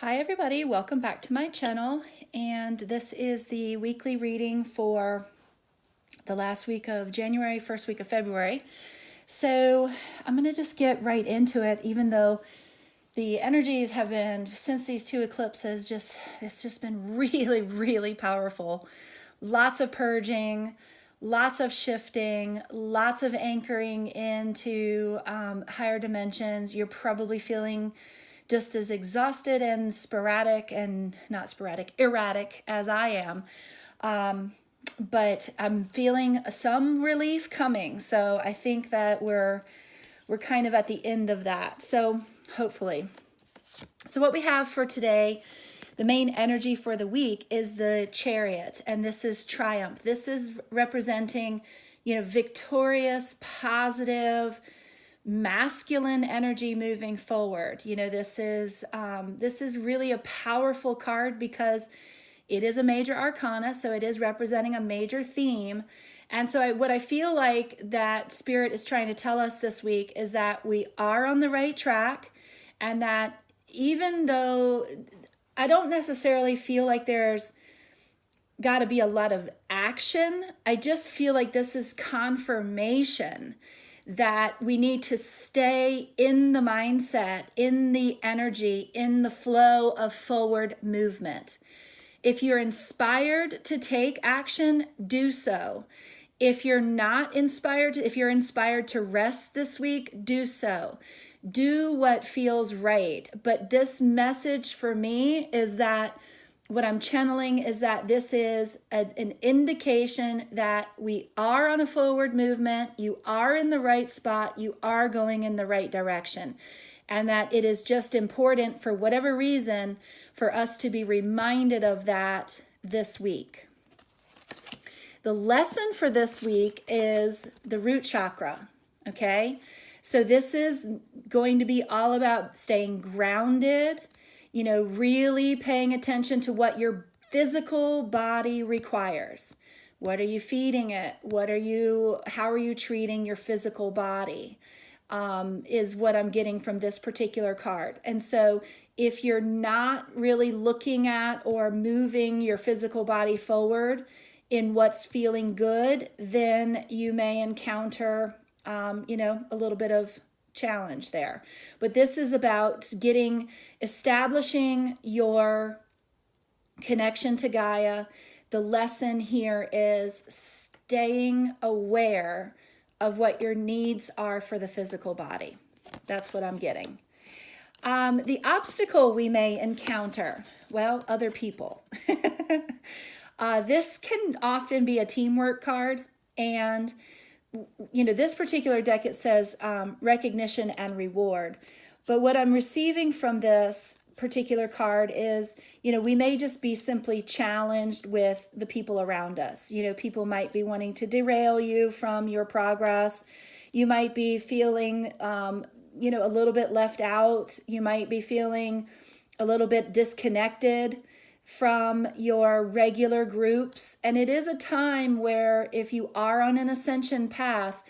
Hi everybody, welcome back to my channel, and this is the weekly reading for the last week of January, first week of February. So I'm going to just get right into it, even though the energies have been, since these two eclipses, it's just been really powerful. Lots of purging, lots of shifting, lots of anchoring into higher dimensions. You're probably feeling just as exhausted and erratic as I am. But I'm feeling some relief coming. So I think that we're kind of at the end of that. So hopefully. So what we have for today, the main energy for the week is the Chariot, and this is triumph. This is representing, victorious, positive, masculine energy moving forward. This is really a powerful card because it is a major arcana, so it is representing a major theme. And so what I feel like that Spirit is trying to tell us this week is that we are on the right track, and that even though I don't necessarily feel like there's got to be a lot of action, I just feel like this is confirmation that we need to stay in the mindset, in the energy, in the flow of forward movement. If you're inspired to take action, do so. If you're not inspired, if you're inspired to rest this week, do so. Do what feels right. But this message for me is that what I'm channeling is that this is an indication that we are on a forward movement, you are in the right spot, you are going in the right direction, and that it is just important for whatever reason for us to be reminded of that this week. The lesson for this week is the root chakra, okay? So this is going to be all about staying grounded, really paying attention to what your physical body requires. What are you feeding it? How are you treating your physical body? Is what I'm getting from this particular card. And so if you're not really looking at or moving your physical body forward in what's feeling good, then you may encounter, a little bit of challenge there. But this is about establishing your connection to Gaia. The lesson here is staying aware of what your needs are for the physical body. That's what I'm getting. The obstacle we may encounter, well, other people. This can often be a teamwork card, and this particular deck, it says recognition and reward. But what I'm receiving from this particular card is, we may just be simply challenged with the people around us. People might be wanting to derail you from your progress. You might be feeling, a little bit left out. You might be feeling a little bit disconnected from your regular groups. And it is a time where if you are on an ascension path,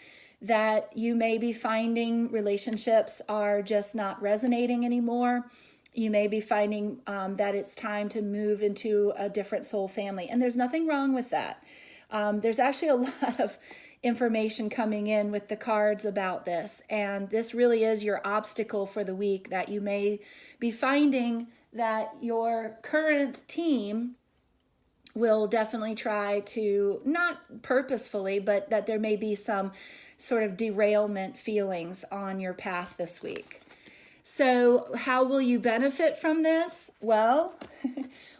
that you may be finding relationships are just not resonating anymore. You may be finding that it's time to move into a different soul family. And there's nothing wrong with that. There's actually a lot of information coming in with the cards about this. And this really is your obstacle for the week, that you may be finding that your current team will definitely try to, not purposefully, but that there may be some sort of derailment feelings on your path this week. So how will you benefit from this? Well,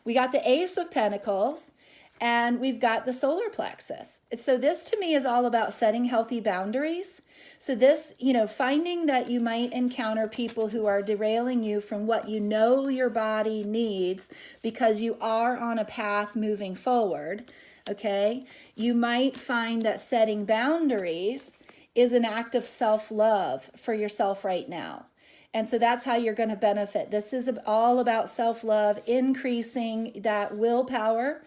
we got the Ace of Pentacles, and we've got the solar plexus. So this to me is all about setting healthy boundaries. So this, finding that you might encounter people who are derailing you from what your body needs because you are on a path moving forward, okay? You might find that setting boundaries is an act of self-love for yourself right now. And so that's how you're going to benefit. This is all about self-love, increasing that willpower,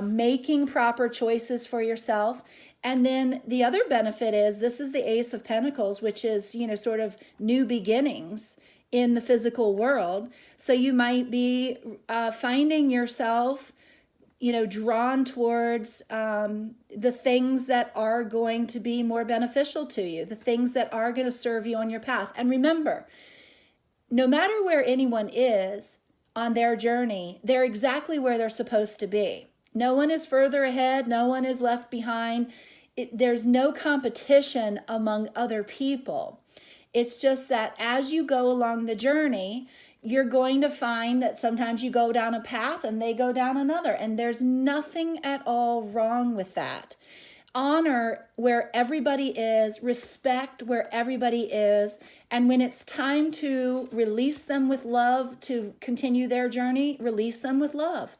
making proper choices for yourself. And then the other benefit is, this is the Ace of Pentacles, which is, sort of new beginnings in the physical world. So you might be finding yourself, drawn towards the things that are going to be more beneficial to you, the things that are going to serve you on your path. And remember, no matter where anyone is on their journey, they're exactly where they're supposed to be. No one is further ahead. No one is left behind. There's no competition among other people. It's just that as you go along the journey, you're going to find that sometimes you go down a path and they go down another. And there's nothing at all wrong with that. Honor where everybody is, respect where everybody is, and when it's time to release them with love to continue their journey, release them with love.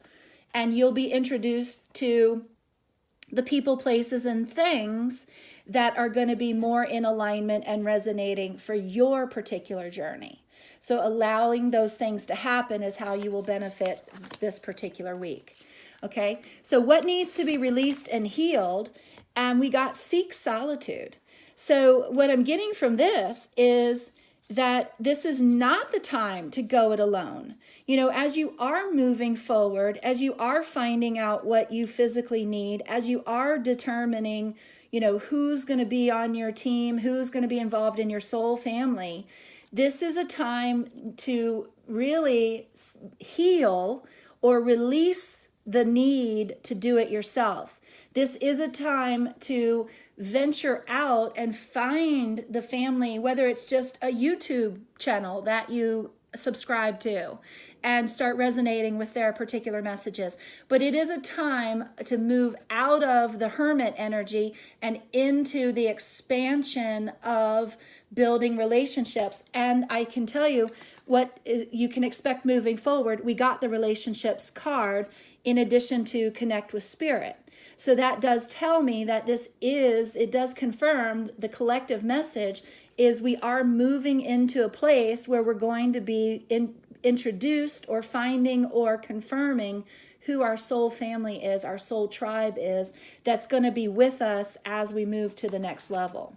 And you'll be introduced to the people, places, and things that are going to be more in alignment and resonating for your particular journey. So allowing those things to happen is how you will benefit this particular week. Okay, so what needs to be released and healed? And we got seek solitude. So what I'm getting from this is that this is not the time to go it alone. As you are moving forward, as you are finding out what you physically need, as you are determining, who's going to be on your team, who's going to be involved in your soul family, this is a time to really heal or release the need to do it yourself. This is a time to venture out and find the family, whether it's just a YouTube channel that you subscribe to, and start resonating with their particular messages. But it is a time to move out of the hermit energy and into the expansion of building relationships. And I can tell you what you can expect moving forward. We got the relationships card in addition to connect with spirit. So that does tell me that it does confirm the collective message is we are moving into a place where we're going to be introduced or finding or confirming who our soul family is, our soul tribe is, that's going to be with us as we move to the next level.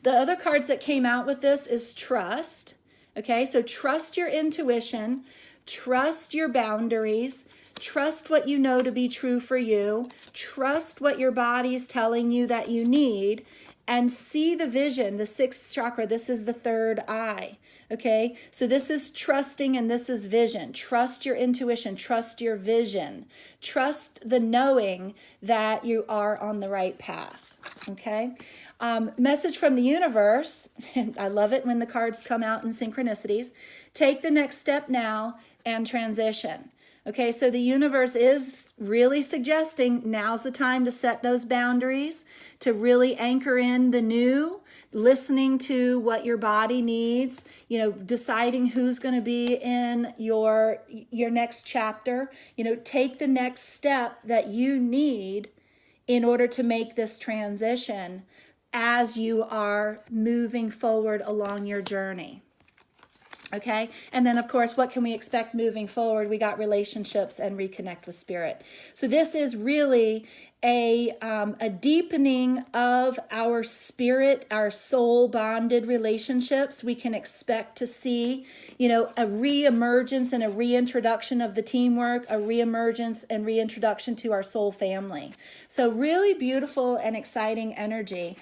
The other cards that came out with this is trust. Okay, so trust your intuition, trust your boundaries, trust what you know to be true for you, trust what your body is telling you that you need, and see the vision, the sixth chakra. This is the third eye. Okay, so this is trusting and this is vision. Trust your intuition, trust your vision, trust the knowing that you are on the right path. Okay, message from the universe. I love it when the cards come out in synchronicities. Take the next step now and transition. Okay, so the universe is really suggesting now's the time to set those boundaries, to really anchor in the new, listening to what your body needs, deciding who's going to be in your next chapter. Take the next step that you need in order to make this transition as you are moving forward along your journey. Okay, and then of course, what can we expect moving forward? We got relationships and reconnect with spirit. So this is really a deepening of our spirit, our soul bonded relationships. We can expect to see, a reemergence and a reintroduction of the teamwork, a reemergence and reintroduction to our soul family. So really beautiful and exciting energy.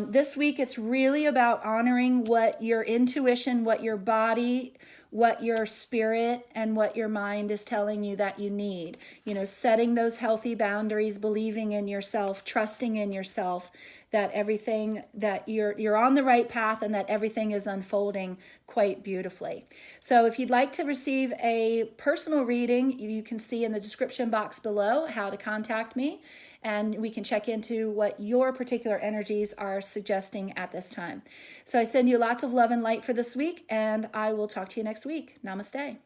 This week, it's really about honoring what your intuition, what your body, what your spirit, and what your mind is telling you that you need. Setting those healthy boundaries, believing in yourself, trusting in yourself, that everything, that you're on the right path and that everything is unfolding quite beautifully. So if you'd like to receive a personal reading, you can see in the description box below how to contact me, and we can check into what your particular energies are suggesting at this time. So I send you lots of love and light for this week, and I will talk to you next week. Namaste.